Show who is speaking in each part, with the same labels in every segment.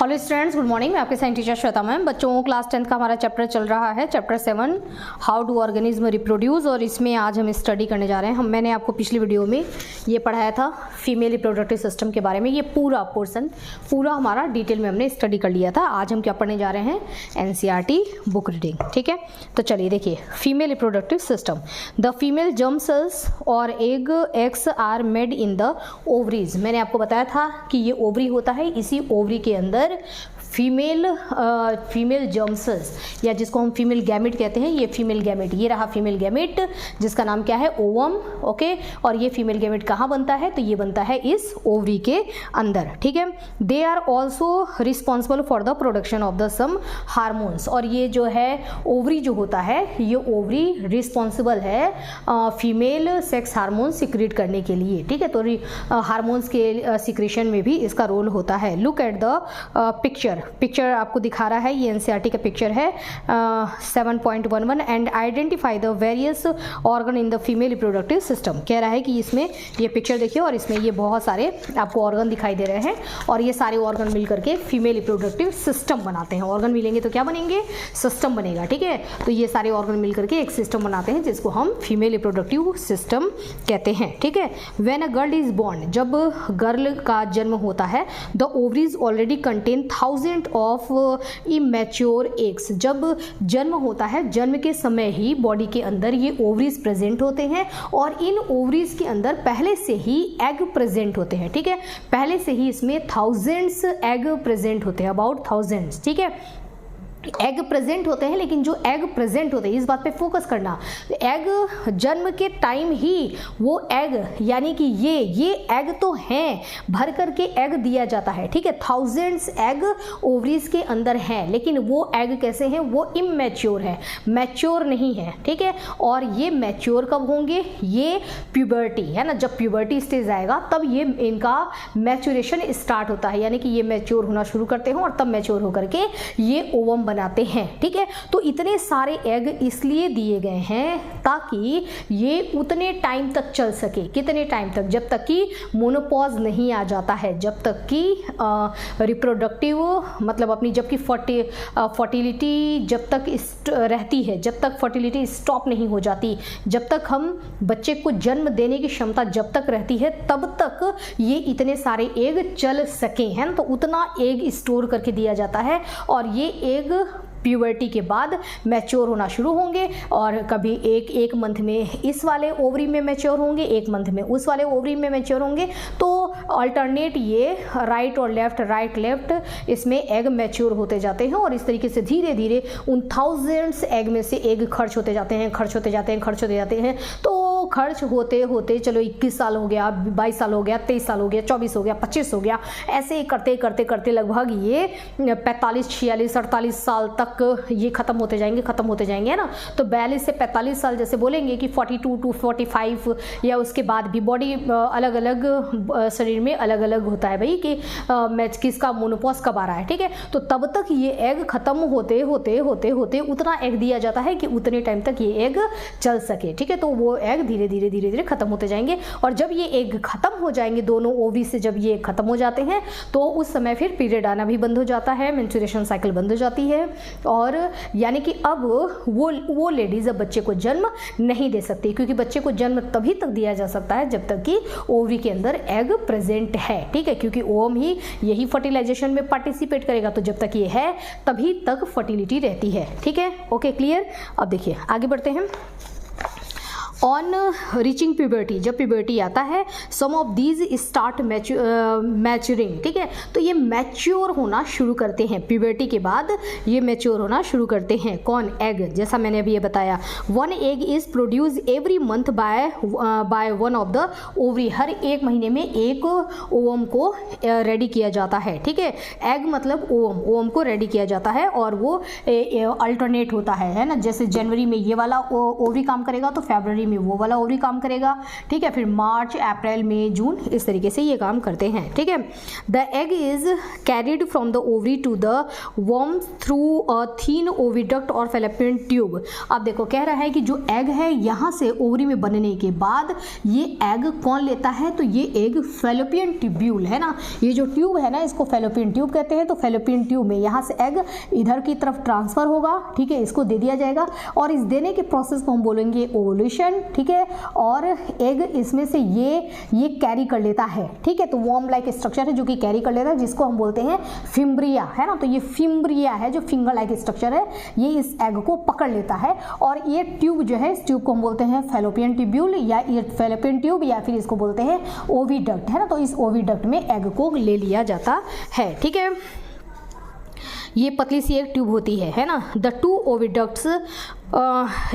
Speaker 1: Hello students, good morning. मैं आपके science teacher Shweta ma'am. बच्चों क्लास 10 का हमारा चैप्टर चल रहा है, chapter 7 how do organism reproduce. और इसमें आज हम स्टडी करने जा रहे हैं। मैंने आपको पिछली वीडियो में ये पढ़ाया था फीमेल रिप्रोडक्टिव सिस्टम के बारे में। ये पूरा पोर्सन पूरा हमारा डिटेल में हमने स्टडी कर लिया था। आज हम क्या पढ़ने जा रहे हैं? NCERT book reading. ठीक है, तो चलिए देखिए, female reproductive system. The female germ cells और eggs are made in the ovaries. मैंने आपको बताया था कि ये ओवरी होता है, इसी ओवरी के अंदर फीमेल जर्म सेल्स, या जिसको हम फीमेल गैमेट कहते हैं, ये फीमेल गैमेट, ये रहा फीमेल गैमेट जिसका नाम क्या है? ओवम। ओके, और ये फीमेल गैमेट कहाँ बनता है? तो ये बनता है इस ओवरी के अंदर। ठीक है, they are also responsible for the production of the some hormones. और ये जो है ओवरी जो होता है, ये ओवरी रिस्पॉन्सिबल है फीमेल सेक्स हार्मोन सिक्रीट करने के लिए। ठीक है, तो हार्मोन्स के सिक्रेशन में भी इसका रोल होता है। लुक एट द पिक्चर आपको दिखा रहा है, ये एनसीईआरटी का पिक्चर है 7.11 and identify the various organ in the female reproductive system. कह रहा है कि इसमें ये पिक्चर देखिए और इसमें ये बहुत सारे आपको ऑर्गन दिखाई दे रहे हैं और ये सारे ऑर्गन मिलकर के फीमेल रिप्रोडक्टिव सिस्टम बनाते हैं। ऑर्गन मिलेंगे तो क्या बनेंगे? सिस्टम बनेगा। ठीक है, तो ये सारे ऑर्गन मिलकर के एक सिस्टम बनाते हैं जिसको हम फीमेल रिप्रोडक्टिव सिस्टम कहते हैं। ठीक है, when a girl is born, जब गर्ल का जन्म होता है, the ovaries already contain 1000 of immature eggs. जब जन्म होता है, जन्म के समय ही बॉडी के अंदर ये ओवरीज प्रेजेंट होते हैं और इन ओवरीज के अंदर पहले से ही एग प्रेजेंट होते हैं। ठीक है, पहले से ही इसमें थाउजेंड्स एग प्रेजेंट होते हैं, अबाउट थाउजेंड्स। ठीक है, एग प्रेजेंट होते हैं, लेकिन जो एग प्रेजेंट होते हैं, इस बात पे फोकस करना, एग जन्म के टाइम ही वो एग, यानी कि ये एग तो हैं, भर करके एग दिया जाता है। ठीक है, थाउजेंड्स एग ओवरीज के अंदर हैं, लेकिन वो एग कैसे हैं? वो इमेच्योर है, मैच्योर नहीं है। ठीक है, और ये मैच्योर कब होंगे? ये प्यूबर्टी है ना, जब प्यूबर्टी स्टेज आएगा तब ये इनका मैच्योरेशन स्टार्ट होता है, यानी कि ये मैच्योर होना शुरू करते हैं और तब मैच्योर होकर के ये ओवम बनाते हैं। ठीक है, तो इतने सारे एग इसलिए दिए गए हैं ताकि ये उतने टाइम तक चल सके। कितने टाइम तक? जब तक कि मोनोपॉज नहीं आ जाता है, जब तक कि रिप्रोडक्टिव मतलब अपनी जबकि फर्टिलिटी जब तक रहती है, जब तक फर्टिलिटी स्टॉप नहीं हो जाती, जब तक हम बच्चे को जन्म देने की क्षमता जब तक रहती है, तब तक ये इतने सारे एग चल सके, है ना। तो उतना एग स्टोर करके दिया जाता है और ये एग प्यूबर्टी के बाद मैच्योर होना शुरू होंगे और कभी एक मंथ में इस वाले ओवरी में मैच्योर होंगे, एक मंथ में उस वाले ओवरी में मैच्योर होंगे। तो अल्टरनेट ये राइट और लेफ्ट, राइट लेफ्ट इसमें एग मैच्योर होते जाते हैं और इस तरीके से धीरे धीरे उन थाउजेंड्स एग में से एग खर्च होते जाते हैं। तो खर्च होते होते चलो 21 साल हो गया, 22 साल हो गया, 23 साल हो गया, 24 हो गया, 25 हो गया, ऐसे करते करते करते लगभग ये 45, 46, 48 साल तक ये खत्म होते जाएंगे, है ना। तो 42 से 45 साल जैसे बोलेंगे कि 42 टू 45, या उसके बाद भी बॉडी अलग अलग शरीर में अलग अलग होता है भाई कि मैच किसका मोनोपॉज कब आ रहा है। ठीक है, तो तब तक ये एग खत्म होते उतना एग दिया जाता है कि उतने टाइम तक ये एग चल सके। ठीक है, तो वो एग धीरे धीरे खत्म होते जाएंगे और जब ये एग खत्म हो जाएंगे, दोनों ओवरी से जब ये खत्म हो जाते हैं, तो उस समय फिर पीरियड आना भी बंद हो जाता है, मेंस्ट्रुएशन साइकिल बंद हो जाती है और यानी कि अब वो लेडीज अब बच्चे को जन्म नहीं दे सकती, क्योंकि बच्चे को जन्म तभी तक दिया जा सकता है जब तक कि ओवरी के अंदर एग प्रेजेंट है। ठीक है, क्योंकि ओवम ही यही फर्टिलाइजेशन में पार्टिसिपेट करेगा, तो जब तक ये है तभी तक फर्टिलिटी रहती है। ठीक है, ओके, क्लियर। अब देखिए आगे बढ़ते हैं। ऑन रीचिंग प्यूबर्टी, जब प्यूबर्टी आता है, सम ऑफ दीज स्टार्ट मैच्योरिंग। ठीक है, तो ये मैच्योर होना शुरू करते हैं, प्यूबर्टी के बाद ये मैच्योर होना शुरू करते हैं। कौन? एग। जैसा मैंने अभी ये बताया, 1 egg is produce every month by one of the ovary. हर एक महीने में एक ओवम को रेडी किया जाता है। ठीक है, एग मतलब ओवम को रेडी किया जाता है और वो अल्टरनेट होता है ना। जैसे जनवरी में ये वाला ओवरी काम करेगा तो फरवरी जनवरी में वो वाला ओवरी काम करेगा, ठीक है, फिर मार्च, अप्रैल, मई, जून, इस तरीके से ये काम करते हैं, ठीक है। The egg is carried from the ovary to the वर्म through a thin oviduct or fallopian tube. अब देखो कह रहा है कि जो एग है यहाँ से ओवरी में बनने के बाद ये एग कौन लेता है, तो ये एग फेलोपियन ट्यूब्यूल है ना, ये जो ट्यूब है ना इसको फेलोपियन ट्यूब कहते हैं। तो फेलोपियन ट्यूब में यहाँ से एग इधर की तरफ ट्रांसफर होगा, ठीक है, इसको दे दिया जाएगा और इस देने के प्रोसेस को हम बोलेंगे ओवुलेशन, ठीक है। और एग इसमें से ये कैरी कर लेता है, ठीक है, तो वॉर्म लाइक स्ट्रक्चर है जो कि कैरी कर लेता है, जिसको हम बोलते हैं फिम्ब्रिया, है ना। तो ये फिम्ब्रिया है जो फिंगर लाइक स्ट्रक्चर है, ये इस एग को पकड़ लेता है और ये ट्यूब जो है इस ट्यूब को हम बोलते हैं फेलोपियन ट्यूब्यूल या ये फेलोपियन ट्यूब या फिर इसको बोलते हैं ओविडक्ट, है ना। तो इस ओविडक्ट में एग को ले लिया जाता है, ठीक है। ये पतली सी एक ट्यूब होती है ना। The two oviducts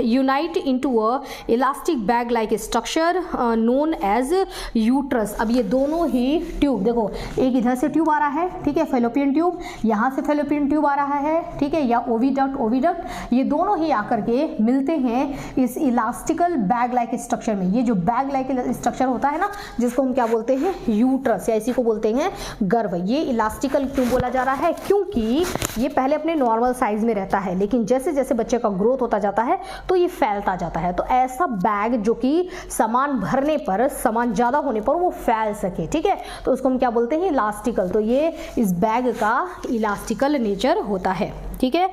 Speaker 1: unite into a elastic bag like structure known as uterus. अब ये दोनों ही ट्यूब देखो, एक इधर से ट्यूब आ रहा है, ठीक है, फेलोपियन ट्यूब, यहाँ से फेलोपियन ट्यूब आ रहा है, ठीक है, या ओविडक्ट, ये दोनों ही आकर के मिलते हैं इस इलास्टिकल बैग लाइक स्ट्रक्चर में। ये जो बैग लाइक स्ट्रक्चर होता है ना, जिसको हम क्या बोलते हैं, यूट्रस, या इसी को बोलते हैं गर्भ। ये इलास्टिकल क्यों बोला जा रहा है, क्योंकि ये पहले अपने नॉर्मल साइज में रहता है, लेकिन जैसे जैसे बच्चे का ग्रोथ होता जाता है तो ये फैलता जाता है। तो ऐसा बैग जो कि सामान भरने पर, सामान ज्यादा होने पर वो फैल सके, ठीक है, तो उसको हम क्या बोलते हैं, इलास्टिकल। तो ये इस बैग का इलास्टिकल नेचर होता है, ठीक है।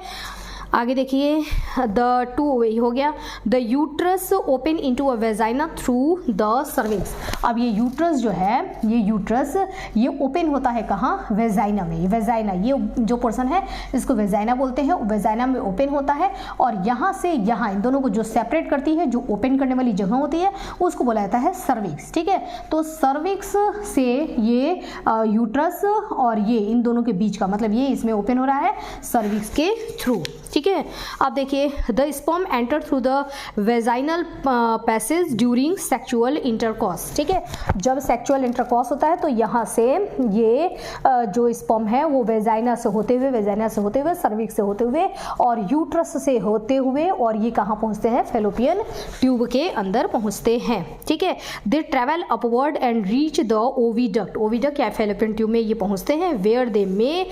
Speaker 1: आगे देखिए, द टू हो गया। The uterus open into a vagina through the cervix. अब ये यूट्रस जो है, ये यूट्रस ये ओपन होता है कहाँ, वेजाइना में। वेजाइना ये जो पोर्शन है इसको वेजाइना बोलते हैं, वेजाइना में ओपन होता है और यहाँ से यहाँ इन दोनों को जो सेपरेट करती है, जो ओपन करने वाली जगह होती है, उसको बोला जाता है सर्विक्स, ठीक है। तो सर्विक्स से ये यूट्रस और ये इन दोनों के बीच का मतलब ये इसमें ओपन हो रहा है सर्विक्स के थ्रू, ठीक है। अब देखिए, the sperm enter through the vaginal passage during sexual intercourse, ठीक है। जब सेक्सुअल इंटरकॉर्स होता है तो यहाँ से ये जो स्पर्म है वो वेजाइना से होते हुए सर्विक्स से होते हुए और यूट्रस से होते हुए और ये कहाँ पहुँचते हैं, फेलोपियन ट्यूब के अंदर पहुँचते हैं, ठीक है। They travel upward and reach the oviduct या फेलोपियन ट्यूब में ये पहुँचते हैं, वेयर दे में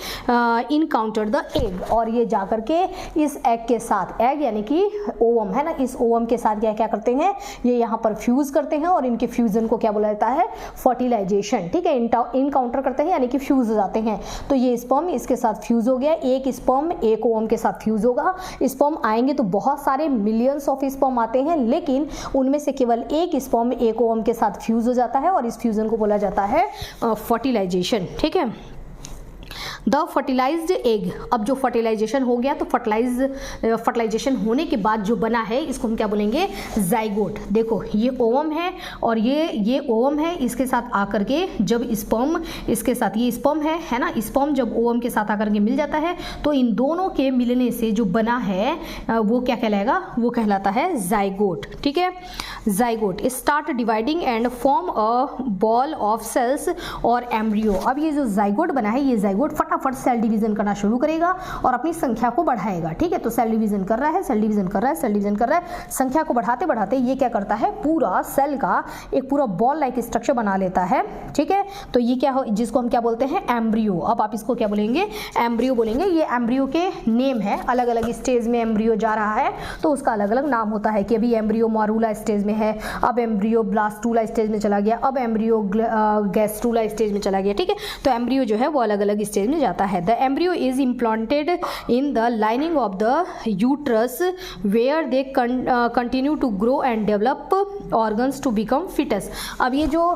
Speaker 1: इनकाउंटर द एग, और ये जाकर के इस एग के साथ, एग यानी कि ओवम है ना, इस ओवम के साथ क्या करते हैं, ये यहाँ पर फ्यूज करते हैं और इनके फ्यूजन को क्या बोला जाता है, फर्टिलाइजेशन, ठीक है। इनकाउंटर करते हैं यानी कि फ्यूज हो जाते हैं। तो ये स्पर्म इसके साथ फ्यूज हो गया, एक स्पर्म एक ओवम के साथ फ्यूज होगा। स्पर्म आएंगे तो बहुत सारे मिलियंस ऑफ स्पर्म आते हैं, लेकिन उनमें से केवल एक स्पर्म एक ओवम के साथ फ्यूज हो जाता है और इस फ्यूजन को बोला जाता है फर्टिलाइजेशन, ठीक है। द फर्टिलाइज्ड एग, अब जो फर्टिलाइजेशन हो गया तो फर्टिलाइजेशन होने के बाद जो बना है इसको हम क्या बोलेंगे, जाइगोट। देखो ये ओवम है और ये ओवम है, इसके साथ आकर के जब स्पर्म इसके साथ, ये स्पर्म है ना, स्पर्म जब ओवम के साथ आकर के मिल जाता है तो इन दोनों के मिलने से जो बना है वो क्या कहलाएगा, वो कहलाता है जाइगोट, ठीक है। Zygote start dividing and form a ball of cells or embryo. अब ये जो जाइगोट बना है, ये जाइगोट फटाफट सेल डिवीजन करना शुरू करेगा और अपनी संख्या को बढ़ाएगा, ठीक है। तो सेल डिवीजन कर रहा है, संख्या को बढ़ाते बढ़ाते ये क्या करता है, पूरा सेल का एक पूरा बॉल लाइक स्ट्रक्चर बना लेता है, ठीक है। तो ये क्या हो, जिसको हम क्या बोलते हैं, एम्ब्रियो। अब आप इसको क्या बोलेंगे, एम्ब्रियो बोलेंगे। ये एम्ब्रियो के नेम है, अलग अलग स्टेज में एम्ब्रियो जा रहा है तो उसका अलग अलग नाम होता है कि अभी एम्ब्रियो मारूला स्टेज में है, अब एम्ब्रियो ब्लास्टूला स्टेज में चला गया, अब एम्ब्रियो गैस्ट्रूला स्टेज में चला गया, ठीक है। तो एम्ब्रियो जो है वो अलग अलग स्टेज में जाता है। The embryo is implanted in the lining of the uterus where they continue to grow and develop organs to become foetus. अब ये जो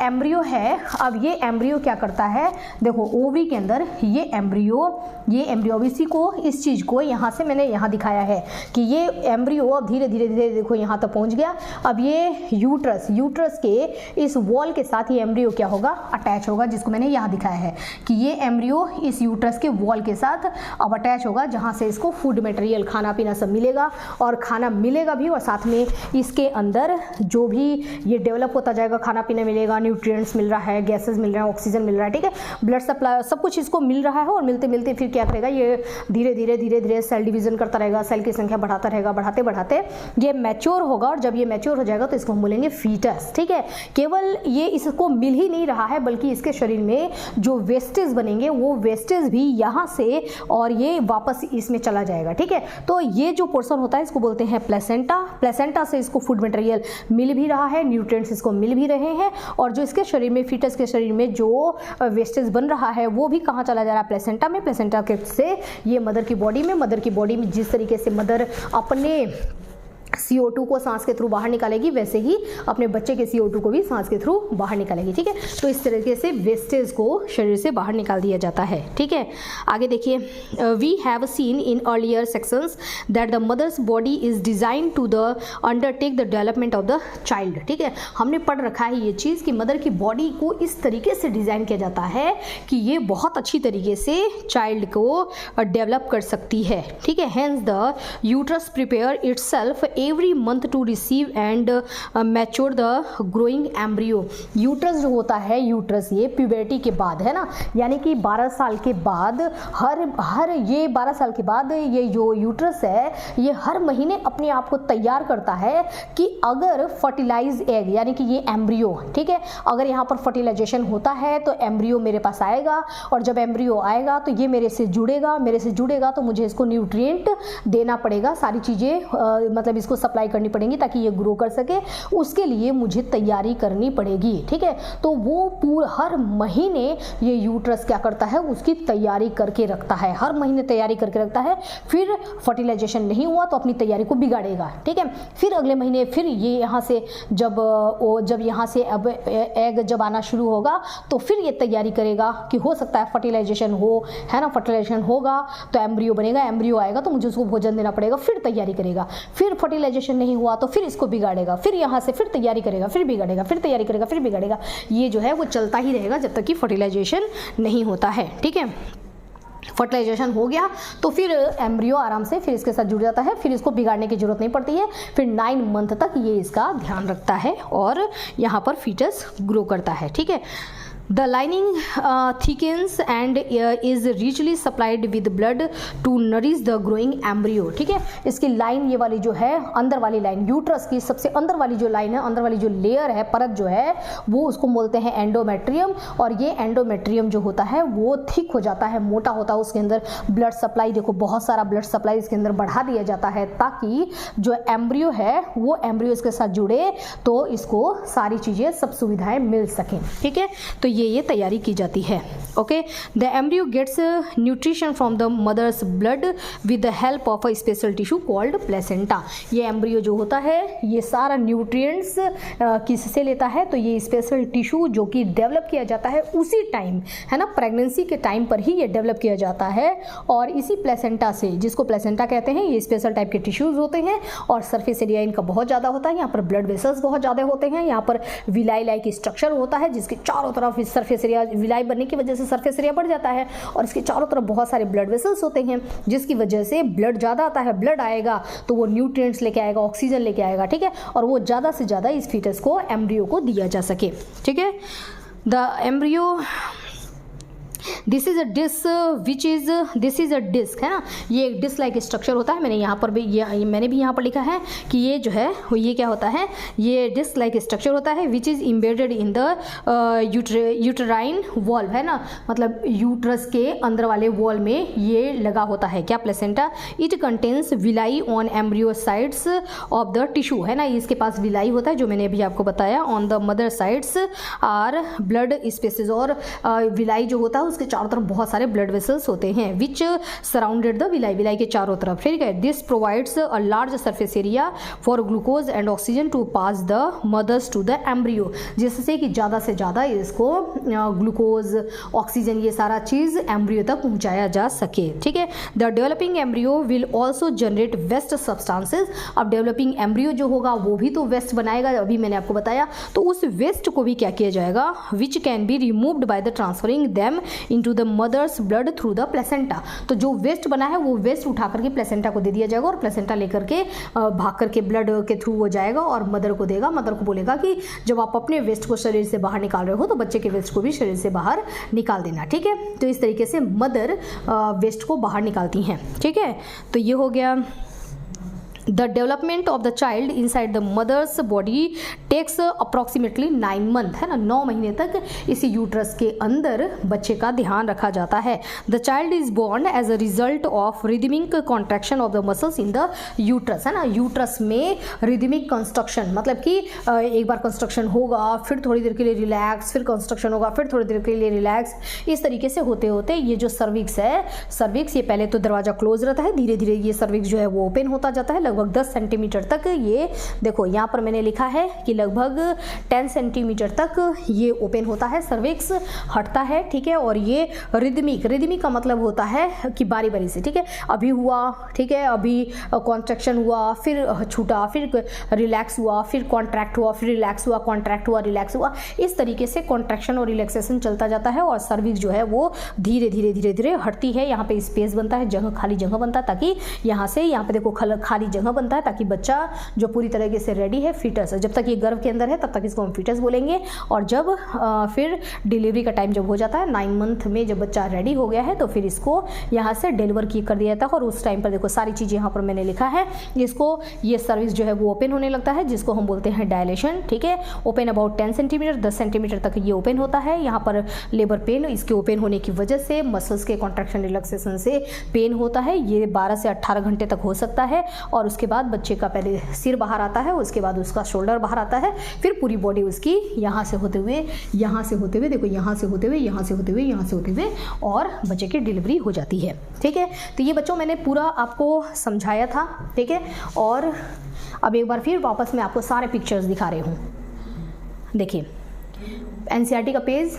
Speaker 1: एम्ब्रियो है, अब ये एम्ब्रियो क्या करता है, देखो ओवरी के अंदर ये एम्ब्रियो इसी को, इस चीज को यहाँ से मैंने यहाँ दिखाया है कि ये एम्ब्रियो अब धीरे धीरे देखो यहाँ तक पहुँच गया। अब ये यूट्रस के इस वॉल के साथ ये एम्ब्रियो क्या होगा, अटैच होगा, जिसको मैंने यहाँ दिखाया है कि ये एम्ब्रियो इस यूट्रस के वॉल के साथ अब अटैच होगा, जहाँ से इसको फूड मटेरियल, खाना पीना सब मिलेगा और खाना मिलेगा भी और साथ में इसके अंदर जो भी ये डेवलप होता जाएगा, खाना पीना मिलेगा, न्यूट्रिएंट्स मिल रहा है, गैसेस मिल रहा है, ऑक्सीजन मिल रहा है, ठीक है, ब्लड सप्लाई, सब कुछ इसको मिल रहा है। और मिलते मिलते फिर क्या करेगा, ये धीरे धीरे सेल डिवीजन करता रहेगा, सेल की संख्या बढ़ाता रहेगा, बढ़ाते बढ़ाते ये मैच्योर होगा। और जब ये मैच्योर हो जाएगा तो इसको हम बोलेंगे फीटस, ठीक है। केवल ये इसको मिल ही नहीं रहा है, बल्कि इसके शरीर में जो वेस्टेज बनेंगे वो वेस्टेज भी यहाँ से और ये वापस इसमें चला जाएगा, ठीक है। तो ये जो पोर्शन होता है इसको बोलते हैं प्लेसेंटा। प्लेसेंटा से इसको फूड मटेरियल मिल भी रहा है, न्यूट्रिएंट्स इसको मिल भी रहे हैं, और जो इसके शरीर में, फीटस के शरीर में जो वेस्टेज बन रहा है वो भी कहाँ चला जा रहा है, प्लेसेंटा में। प्लेसेंटा के से ये मदर की बॉडी में जिस तरीके से मदर अपने CO2 को सांस के थ्रू बाहर निकालेगी, वैसे ही अपने बच्चे के CO2 को भी सांस के थ्रू बाहर निकालेगी, ठीक है। तो इस तरीके से वेस्टेज को शरीर से बाहर निकाल दिया जाता है, ठीक है। आगे देखिए, we have seen in earlier sections that the mother's body is design to the undertake the development of the child, ठीक है। हमने पढ़ रखा है ये चीज़ कि मदर की बॉडी को इस तरीके से डिज़ाइन किया जाता है कि ये बहुत अच्छी तरीके से चाइल्ड को डेवलप कर सकती है, ठीक है। Hence the uterus prepare itself every month to receive and mature the growing embryo. Uterus जो होता है, यूट्रस ये प्यूबर्टी के बाद है ना, यानी कि 12 साल के बाद ये 12 साल के बाद ये जो यूट्रस है ये हर महीने अपने आप को तैयार करता है कि अगर फर्टिलाइज एग, यानी कि ये एम्ब्रियो, ठीक है, अगर यहाँ पर फर्टिलाइजेशन होता है तो एम्ब्रियो मेरे पास आएगा, और जब एम्ब्रियो आएगा तो ये मेरे से जुड़ेगा तो मुझे इसको न्यूट्रिएंट देना पड़ेगा, सारी चीज़ें मतलब इसको सप्लाई करनी पड़ेंगी ताकि ये ग्रो कर सके, उसके लिए मुझे तैयारी करनी पड़ेगी, ठीक है। तो वो हर महीने ये यूट्रस क्या करता है, उसकी तैयारी करके रखता है, हर महीने तैयारी करके रखता है। फिर फर्टिलाइजेशन नहीं हुआ तो अपनी तैयारी को बिगाड़ेगा, ठीक है। फिर अगले महीने फिर ये यहाँ से जब यहाँ से अब एग जब आना शुरू होगा तो फिर ये तैयारी करेगा कि हो सकता है फर्टिलाइजेशन हो, है ना, फर्टिलाइजेशन होगा तो एम्ब्रियो बनेगा, एम्ब्रियो आएगा तो मुझे उसको भोजन देना पड़ेगा, फिर तैयारी करेगा। फिर फर्टिलाइजेशन नहीं हुआ तो फिर इसको बिगाड़ेगा, फिर यहाँ से फिर तैयारी करेगा, फिर बिगाड़ेगा, फिर तैयारी करेगा, फिर बिगाड़ेगा। ये जो है वो चलता ही रहेगा जब तक कि फर्टिलाइजेशन नहीं होता है, ठीक है। फर्टिलाइजेशन हो गया तो फिर एम्ब्रियो आराम से फिर इसके साथ जुड़ जाता है, फिर इसको बिगाड़ने की जरूरत नहीं पड़ती है। फिर 9 मंथ तक ये इसका ध्यान रखता है और यहाँ पर फीटस ग्रो करता है, ठीक है। The lining thickens and is richly supplied with blood to nourish the growing embryo, ठीक है। इसकी लाइन, ये वाली जो है अंदर वाली लाइन, यूट्रस की सबसे अंदर वाली जो लाइन है, अंदर वाली जो लेयर है, परत जो है, वो उसको बोलते हैं एंडोमेट्रियम। और ये एंडोमेट्रियम जो होता है वो थिक हो जाता है, मोटा होता है, उसके अंदर ब्लड सप्लाई, देखो बहुत सारा ब्लड सप्लाई इसके अंदर बढ़ा दिया जाता है ताकि जो एम्ब्रियो है वो एम्ब्रियो इसके साथ जुड़े तो इसको सारी चीज़ें, सब सुविधाएं मिल सकें, ठीक है। तो ये तैयारी की जाती है, okay. The embryo gets nutrition from the mother's blood with the help of a special tissue called placenta. ये एम्ब्रियो जो होता है ये सारा न्यूट्रिएंट्स किससे लेता है, तो ये स्पेशल टिश्यू जो कि डेवलप किया जाता है उसी टाइम, है ना, प्रेगनेंसी के टाइम पर ही ये डेवलप किया जाता है। और इसी प्लेसेंटा से, जिसको प्लेसेंटा कहते हैं, ये स्पेशल टाइप के टिश्यूज होते हैं और सरफेस एरिया इनका बहुत ज़्यादा होता है। यहाँ पर ब्लड वेसल्स बहुत ज़्यादा होते हैं, यहाँ पर विलाई लाइक स्ट्रक्चर होता है जिसके चारों तरफ सरफेस एरिया, विलाई बनने की वजह से सरफेस एरिया बढ़ जाता है और इसके चारों तरफ बहुत सारे ब्लड वेसल्स होते हैं जिसकी वजह से ब्लड ज़्यादा आता है। ब्लड आएगा तो वो न्यूट्रिएंट्स लेके आएगा, ऑक्सीजन लेके आएगा, ठीक है, और वो ज़्यादा से ज़्यादा इस फीटस को, एम्ब्रियो को दिया जा सके, ठीक है। The embryo, this is a disc, है ना, ये एक डिस्क लाइक स्ट्रक्चर होता है। मैंने यहाँ पर भी मैंने भी यहाँ पर लिखा है कि ये जो है ये क्या होता है, ये डिस्क लाइक स्ट्रक्चर होता है which is embedded in the uterine valve, है ना, मतलब यूट्रस के अंदर वाले वॉल में ये लगा होता है। क्या, placenta. It contains villi on embryo sides of the tissue, है ना, इसके पास विलाई होता है जो मैंने अभी आपको बताया। On the mother sides are blood spaces, और विलाई जो होता है उसके चारों तरफ बहुत सारे ब्लड वेसल्स होते हैं which surrounded the villi, villi के चारों तरफ, ठीक है। This provides a large surface area for glucose and oxygen to pass the mother's to the embryo, जिससे कि ज़्यादा से ज़्यादा इसको ग्लूकोज, ऑक्सीजन, ये सारा चीज़ एम्ब्रियो तक पहुंचाया जा सके, ठीक है। The developing embryo will also generate waste substances. अब डेवलपिंग एम्ब्रियो जो होगा वो भी तो वेस्ट बनाएगा, अभी मैंने आपको बताया। तो उस वेस्ट को भी क्या किया जाएगा, which can be removed by the transferring them into the mother's blood through the placenta. तो जो वेस्ट बना है वो वेस्ट उठा करके प्लेसेंटा को दे दिया जाएगा और प्लेसेंटा लेकर के भाग करके ब्लड के थ्रू वो जाएगा और मदर को देगा। मदर को बोलेगा कि जब आप अपने वेस्ट को शरीर से बाहर निकाल रहे हो तो बच्चे के वेस्ट को भी शरीर से बाहर निकाल देना, ठीक है। तो इस तरीके से मदर वेस्ट को बाहर निकालती हैं, ठीक है। तो ये हो गया। The development of the child inside the mother's body takes approximately 9 month, है ना, 9 महीने तक इस यूट्रस के अंदर बच्चे का ध्यान रखा जाता है। The child is born as a result of rhythmic contraction of the muscles in the uterus, है ना। यूट्रस में रिदमिक कंस्ट्रक्शन मतलब कि एक बार कंस्ट्रक्शन होगा, फिर थोड़ी देर के लिए रिलैक्स, फिर कंस्ट्रक्शन होगा, फिर थोड़ी देर के लिए रिलैक्स, इस तरीके से होते होते ये जो सर्विक्स है, सर्विक्स ये पहले तो दरवाजा क्लोज रहता है, धीरे धीरे ये सर्विक्स जो है वो ओपन होता जाता है। लगभग 10 सेंटीमीटर तक ये, देखो यहाँ पर मैंने लिखा है कि लगभग 10 सेंटीमीटर तक ये ओपन होता है, सर्विक्स हटता है, ठीक है। और ये रिदमिक का मतलब होता है कि बारी बारी से, ठीक है, अभी हुआ, ठीक है, अभी कॉन्ट्रैक्शन हुआ, फिर छूटा, फिर रिलैक्स हुआ, फिर कॉन्ट्रैक्ट हुआ, फिर रिलैक्स हुआ, कॉन्ट्रैक्ट हुआ, रिलैक्स हुआ, इस तरीके से कॉन्ट्रैक्शन और रिलैक्सेशन चलता जाता है और सर्विक्स जो है वो धीरे धीरे धीरे धीरे हटती है। यहाँ पे स्पेस बनता है, जगह, खाली जगह बनता है, ताकि यहाँ से यहाँ पे देखो खाली जगह बनता है ताकि बच्चा जो पूरी तरीके से रेडी है, फीटस, जब तक ये गर्भ के अंदर है तब तक इसको हम फीटस बोलेंगे। और जब फिर डिलीवरी का टाइम जब हो जाता है, 9 मंथ में जब बच्चा रेडी हो गया है तो फिर इसको यहाँ से डिलीवर कर दिया जाता है। और उस टाइम पर देखो सारी चीज़ें यहाँ पर मैंने लिखा है, इसको ये सर्विस जो है वो ओपन होने लगता है, जिसको हम बोलते हैं डायलेशन, ठीक है। ओपन अबाउट 10 सेंटीमीटर, 10 सेंटीमीटर तक ये ओपन होता है। यहाँ पर लेबर पेन, इसके ओपन होने की वजह से मसल्स के कॉन्ट्रैक्शन रिलैक्सेशन से पेन होता है, ये 12 से 18 घंटे तक हो सकता है। और उसके बाद बच्चे का पहले सिर बाहर आता है, उसके बाद उसका शोल्डर बाहर आता है, फिर पूरी बॉडी उसकी यहाँ से होते हुए, यहाँ से होते हुए, देखो यहाँ से होते हुए, यहाँ से होते हुए, यहाँ से होते हुए और बच्चे की डिलीवरी हो जाती है, ठीक है। तो ये बच्चों मैंने पूरा आपको समझाया था, ठीक है। और अब एक बार फिर वापस मैं आपको सारे पिक्चर्स दिखा रही हूँ। देखिए एनसीईआरटी का पेज,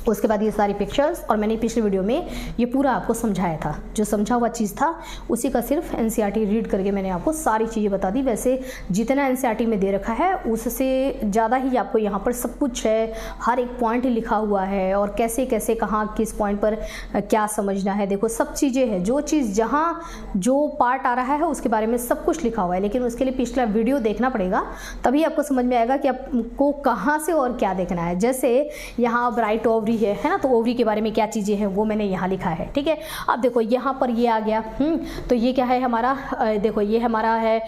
Speaker 1: उसके बाद ये सारी पिक्चर्स, और मैंने पिछले वीडियो में ये पूरा आपको समझाया था, जो समझा हुआ चीज़ था उसी का सिर्फ एनसीईआरटी रीड करके मैंने आपको सारी चीज़ें बता दी। वैसे जितना एनसीईआरटी में दे रखा है उससे ज़्यादा ही आपको यहाँ पर सब कुछ है, हर एक पॉइंट लिखा हुआ है और कैसे कैसे कहाँ किस पॉइंट पर क्या समझना है, देखो सब चीज़ें हैं। जो चीज़ जहाँ जो पार्ट आ रहा है उसके बारे में सब कुछ लिखा हुआ है, लेकिन उसके लिए पिछला वीडियो देखना पड़ेगा, तभी आपको समझ में आएगा कि आपको कहाँ से और क्या देखना है। जैसे यहाँ ब्राइट ओवरी है ना, तो ओवरी के बारे में क्या चीज़ें हैं वो मैंने यहाँ लिखा है, ठीक है। अब देखो यहाँ पर ये आ गया, तो ये क्या है हमारा, देखो ये हमारा है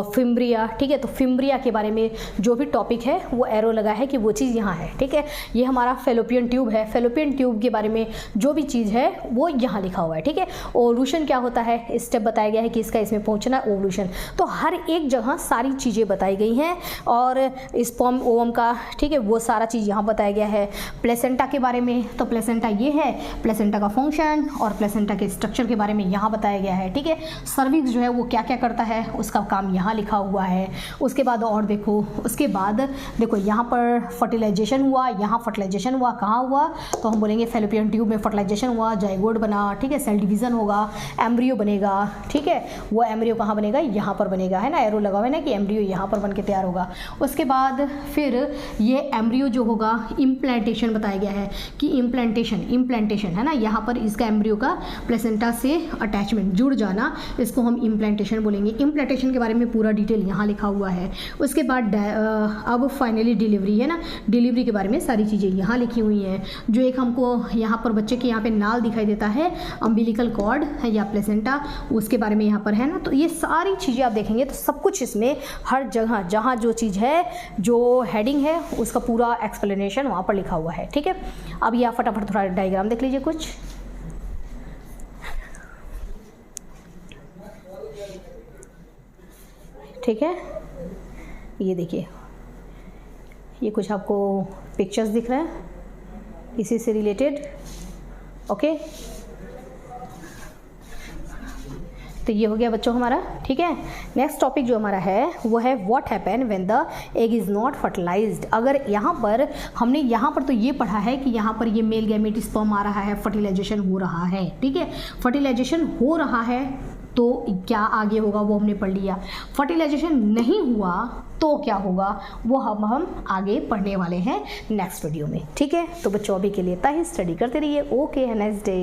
Speaker 1: फिम्ब्रिया, ठीक है। तो फिम्ब्रिया के बारे में जो भी टॉपिक है वो एरो लगा है कि वो चीज़ यहाँ है, ठीक है। ये हमारा फेलोपियन ट्यूब है, फेलोपियन ट्यूब के बारे में जो भी चीज़ है वो यहाँ लिखा हुआ है, ठीक है। ओवल्यूशन क्या होता है, स्टेप बताया गया है कि इसका इसमें पहुँचना, ओवल्यूशन। तो हर एक जगह सारी चीज़ें बताई गई हैं और स्पर्म ओवम का, ठीक है, वो सारा चीज़ यहाँ बताया गया है। प्लेसेंटा के बारे में, तो प्लेसेंटा ये है, प्लेसेंटा का फंक्शन और प्लेसेंटा के स्ट्रक्चर के बारे में यहाँ बताया गया है, ठीक है। सर्विक्स जो है वो क्या क्या करता है उसका काम यहाँ लिखा हुआ है। उसके बाद और देखो, उसके बाद देखो यहाँ पर फर्टिलाइजेशन हुआ, यहाँ फर्टिलाइजेशन हुआ, कहाँ हुआ, तो हम बोलेंगे फेलोपियन ट्यूब में फर्टिलाइजेशन हुआ, जाइगोट बना, ठीक है, सेल डिवीजन होगा, एम्ब्रियो बनेगा, ठीक है। वो एम्ब्रियो कहाँ बनेगा, यहाँ पर बनेगा, है ना, एरो लगा हुआ है ना कि एम्ब्रियो यहाँ पर बन के तैयार होगा। उसके बाद फिर ये एम्ब्रियो जो होगा, इम्प्लांटेशन बताया गया है कि इम्प्लांटेशन है ना, यहाँ पर इसका एम्ब्रियो का प्लेसेंटा से अटैचमेंट जुड़ जाना, इसको हम इम्प्लांटेशन बोलेंगे। इम्प्लांटेशन के बारे में पूरा डिटेल यहाँ लिखा हुआ है। उसके बाद अब फाइनली डिलीवरी है ना, डिलीवरी के बारे में सारी चीज़ें यहाँ लिखी हुई हैं। जो एक हमको यहाँ पर बच्चे के यहाँ पे नाल दिखाई देता है, अम्बिलिकल कॉर्ड है या प्लेसेंटा, उसके बारे में यहाँ पर है ना। तो ये सारी चीज़ें आप देखेंगे तो सब कुछ इसमें हर जगह जहाँ जो चीज़ है, जो हेडिंग है, उसका पूरा एक्सप्लेनेशन वहाँ पर लिखा हुआ है, ठीक है। अब ये आप फटाफट थोड़ा डायग्राम देख लीजिए कुछ, ठीक है। ये देखिए, ये कुछ आपको पिक्चर्स दिख रहे हैं इसी से रिलेटेड, ओके। तो ये हो गया बच्चों हमारा, ठीक है। नेक्स्ट टॉपिक जो हमारा है वो है what happen when the egg is not fertilised. अगर यहाँ पर हमने यहाँ पर तो ये पढ़ा है कि यहाँ पर ये मेल गैमेट स्पर्म आ रहा है, फर्टिलाइजेशन हो रहा है, ठीक है। फर्टिलाइजेशन हो रहा है तो क्या आगे होगा वो हमने पढ़ लिया। फर्टिलाइजेशन नहीं हुआ तो क्या होगा वो हम आगे पढ़ने वाले हैं नेक्स्ट वीडियो में। ठीक है, तो बच्चों अभी के लिए इतना ही, स्टडी करते रहिए। Okay, have a nice day.